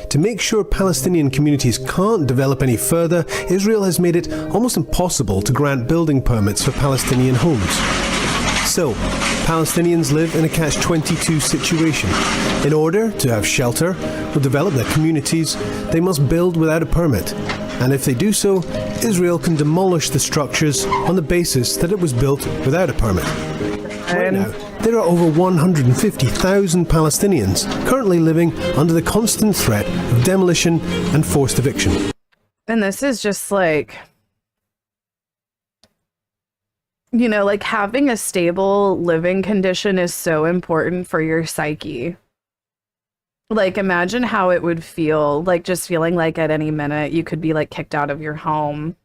To make sure Palestinian communities can't develop any further, Israel has made it almost impossible to grant building permits for Palestinian homes. So, Palestinians live in a catch-22 situation. In order to have shelter or develop their communities, they must build without a permit. And if they do so, Israel can demolish the structures on the basis that it was built without a permit. Right now, there are over 150,000 Palestinians currently living under the constant threat of demolition and forced eviction. And this is just like, you know, like having a stable living condition is so important for your psyche. Like, imagine how it would feel, like just feeling like at any minute you could be like kicked out of your home,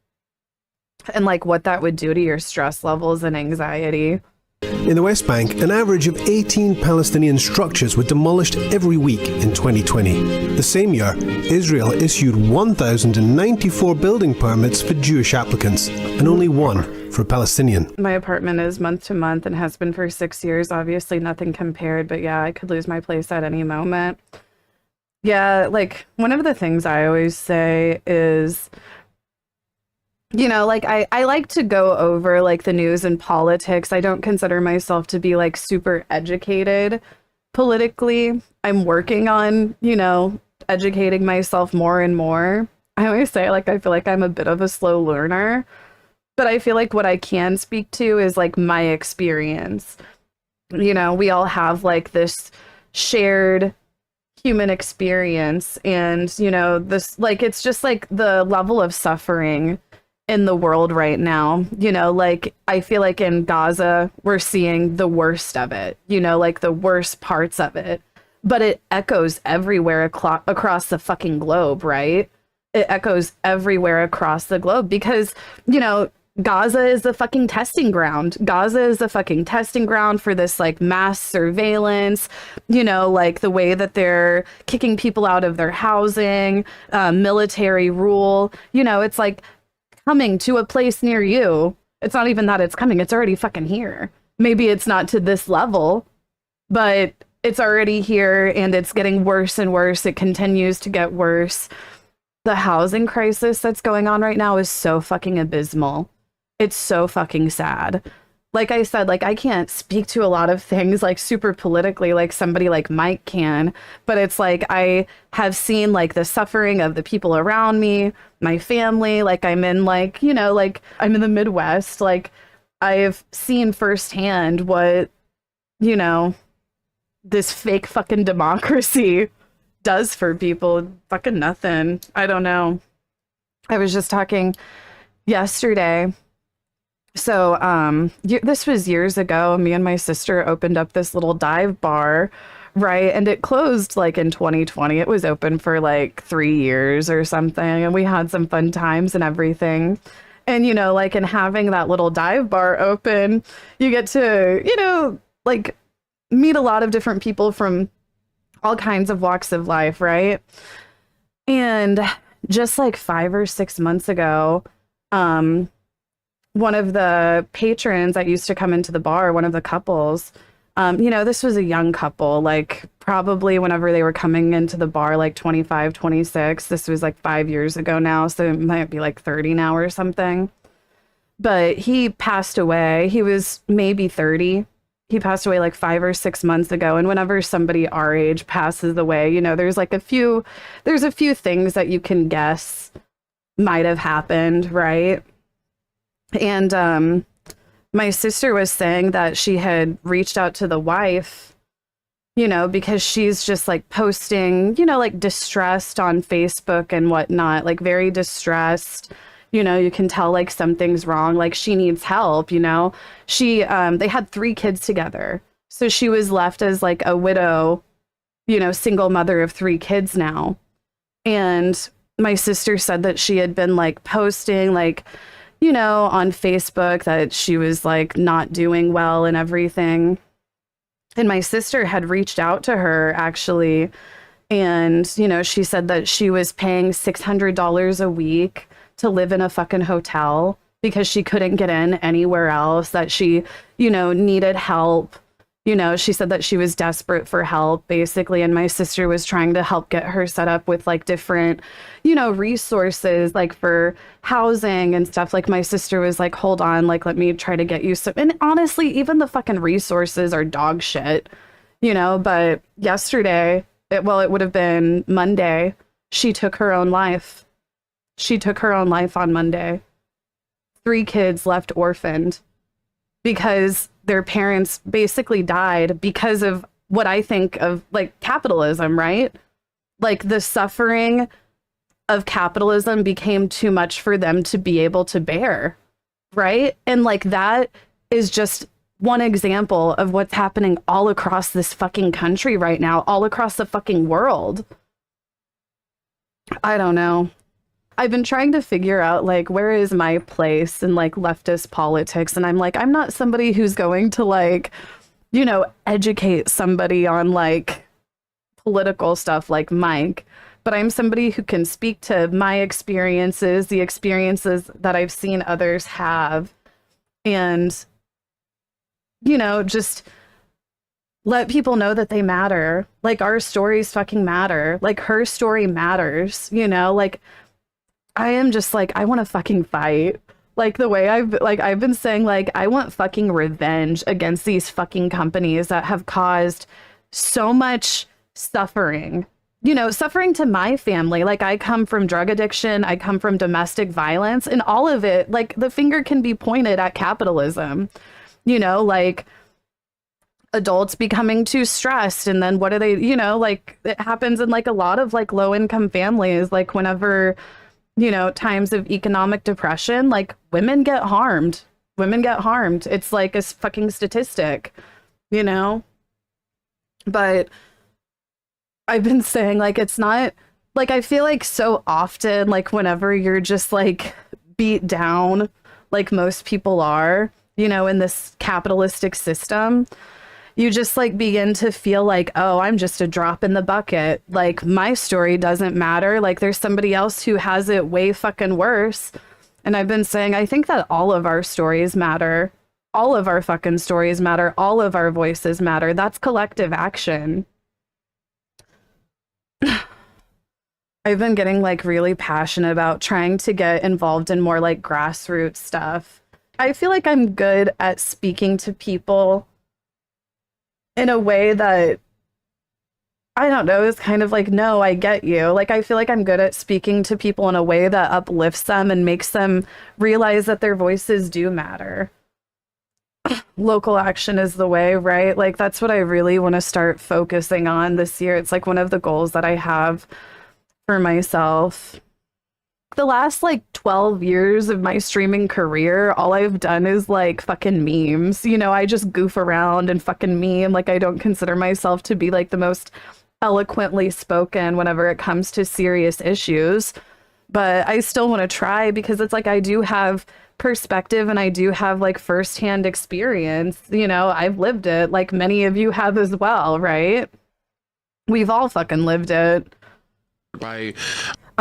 and like what that would do to your stress levels and anxiety. In the West Bank, an average of 18 Palestinian structures were demolished every week in 2020. The same year, Israel issued 1,094 building permits for Jewish applicants, and only one for a Palestinian. My apartment is month to month and has been for 6 years. Obviously nothing compared, but yeah, I could lose my place at any moment. Yeah, like one of the things I always say is, you know, like I like to go over like the news and politics. I don't consider myself to be like super educated politically. I'm working on, you know, educating myself more and more. I always say like I feel like I'm a bit of a slow learner, but I feel like what I can speak to is like my experience. You know, we all have like this shared human experience, and you know, this like it's just like the level of suffering in the world right now. You know, like I feel like in Gaza we're seeing the worst of it, you know, like the worst parts of it, but it echoes everywhere across the fucking globe, right? It echoes everywhere across the globe because, you know, Gaza is the fucking testing ground. Gaza is the fucking testing ground for this like mass surveillance, you know, like the way that they're kicking people out of their housing, military rule, you know, it's like coming to a place near you. It's not even that it's coming, it's already fucking here. Maybe it's not to this level, but it's already here and it's getting worse and worse. It continues to get worse. The housing crisis that's going on right now is so fucking abysmal. It's so fucking sad. Like I said, like I can't speak to a lot of things like super politically like somebody like Mike can, but it's like I have seen like the suffering of the people around me, my family, like I'm in like, you know, like I'm in the Midwest, like I've seen firsthand what, you know, this fake fucking democracy does for people. Fucking nothing. I don't know. I was just talking yesterday. So this was years ago. Me and my sister opened up this little dive bar, right? And it closed like in 2020. It was open for like 3 years or something. And we had some fun times and everything. And, you know, like in having that little dive bar open, you get to, you know, like meet a lot of different people from all kinds of walks of life, right? And just like 5 or 6 months ago, one of the patrons that used to come into the bar, one of the couples, you know, this was a young couple, like probably whenever they were coming into the bar, like 25, 26. This was like 5 years ago now, so it might be like 30 now or something. But he passed away. He was maybe 30. He passed away like 5 or 6 months ago. And whenever somebody our age passes away, you know, there's a few things that you can guess might have happened, right? And my sister was saying that she had reached out to the wife, you know, because she's just like posting, you know, like distressed on Facebook and whatnot, like very distressed. You know, you can tell like something's wrong, like she needs help, you know. They had 3 kids together. So she was left as like a widow, you know, single mother of 3 kids now. And my sister said that she had been like posting like, you know, on Facebook that she was like not doing well and everything. And my sister had reached out to her actually. And, you know, she said that she was paying $600 a week to live in a fucking hotel because she couldn't get in anywhere else, that she, you know, needed help, You know, she said that she was desperate for help, basically, and my sister was trying to help get her set up with like different, you know, resources like for housing and stuff. Like my sister was like, hold on, like let me try to get you some. And honestly, even the fucking resources are dog shit, you know. But yesterday, it would have been Monday, she took her own life. She took her own life on Monday. 3 kids left orphaned because their parents basically died because of what I think of like capitalism, right? Like the suffering of capitalism became too much for them to be able to bear, right? And like that is just one example of what's happening all across this fucking country right now, all across the fucking world. I don't know. I've been trying to figure out like where is my place in like leftist politics, and I'm like, I'm not somebody who's going to like, you know, educate somebody on like political stuff like Mike, but I'm somebody who can speak to my experiences, the experiences that I've seen others have, and you know, just let people know that they matter. Like our stories fucking matter. Like her story matters, you know, like I am just like, I want to fucking fight. Like the way I've been saying, like, I want fucking revenge against these fucking companies that have caused so much suffering, you know, suffering to my family. Like I come from drug addiction. I come from domestic violence, and all of it, like the finger can be pointed at capitalism, you know, like adults becoming too stressed. And then what do they, you know, like it happens in like a lot of like low income families, like whenever, you know, times of economic depression, like women get harmed. Women get harmed. It's like a fucking statistic, you know? But I've been saying like, it's not like, I feel like so often, like whenever you're just like beat down, like most people are, you know, in this capitalistic system, you just like begin to feel like, oh, I'm just a drop in the bucket. Like my story doesn't matter. Like there's somebody else who has it way fucking worse. And I've been saying, I think that all of our stories matter. All of our fucking stories matter. All of our voices matter. That's collective action. I've been getting like really passionate about trying to get involved in more like grassroots stuff. I feel like I'm good at speaking to people in a way that, I don't know, is kind of like, no, I get you. Like, I feel like I'm good at speaking to people in a way that uplifts them and makes them realize that their voices do matter. Local action is the way, right? Like, that's what I really want to start focusing on this year. It's like one of the goals that I have for myself. The last like 12 years of my streaming career, all I've done is like fucking memes. You know, I just goof around and fucking meme. Like I don't consider myself to be like the most eloquently spoken whenever it comes to serious issues. But I still want to try because it's like I do have perspective and I do have like firsthand experience. You know, I've lived it like many of you have as well, right? We've all fucking lived it. Right.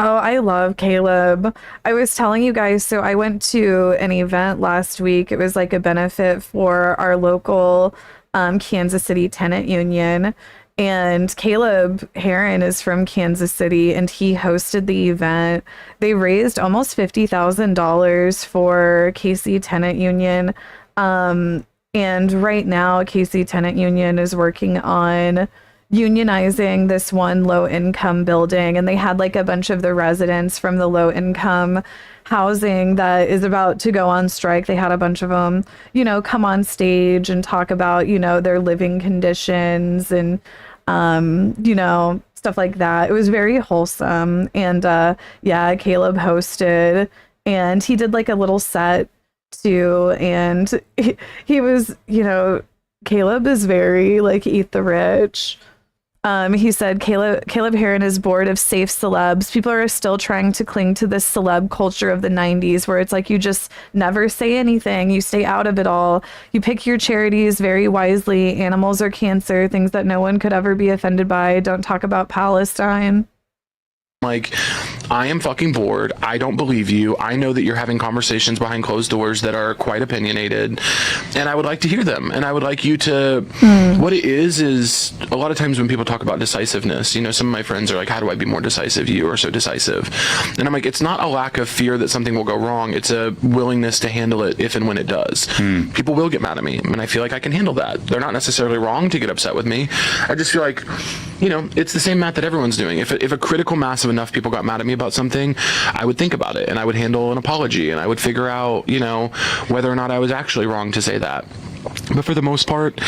Oh, I love Caleb. I was telling you guys, so I went to an event last week. It was like a benefit for our local Kansas City tenant union. And Caleb Heron is from Kansas City and he hosted the event. They raised almost $50,000 for KC Tenant Union. And right now, KC Tenant Union is working on unionizing this one low income building, and they had like a bunch of the residents from the low income housing that is about to go on strike. They had a bunch of them, you know, come on stage and talk about, you know, their living conditions and you know, stuff like that. It was very wholesome. And yeah, Caleb hosted and he did like a little set too, and he was, you know, Caleb is very like eat the rich. He said Caleb Heron is bored of safe celebs. People are still trying to cling to this celeb culture of the 90s where it's like you just never say anything. You stay out of it all. You pick your charities very wisely. Animals are cancer, things that no one could ever be offended by. Don't talk about Palestine. Like, I am fucking bored. I don't believe you. I know that you're having conversations behind closed doors that are quite opinionated, and I would like to hear them. And I would like you to, what it is a lot of times when people talk about decisiveness, you know, some of my friends are like, how do I be more decisive? You are so decisive. And I'm like, it's not a lack of fear that something will go wrong. It's a willingness to handle it if and when it does. People will get mad at me, and I feel like I can handle that. They're not necessarily wrong to get upset with me. I just feel like, you know, it's the same math that everyone's doing. If a critical mass of enough people got mad at me about something, I would think about it, and I would handle an apology, and I would figure out, you know, whether or not I was actually wrong to say that. But for the most part,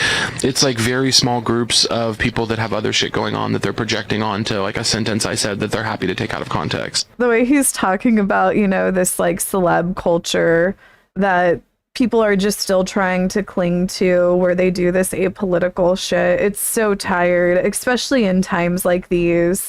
it's like very small groups of people that have other shit going on that they're projecting onto like a sentence I said that they're happy to take out of context. The way he's talking about, you know, this like celeb culture that people are just still trying to cling to, where they do this apolitical shit. It's so tired, especially in times like these.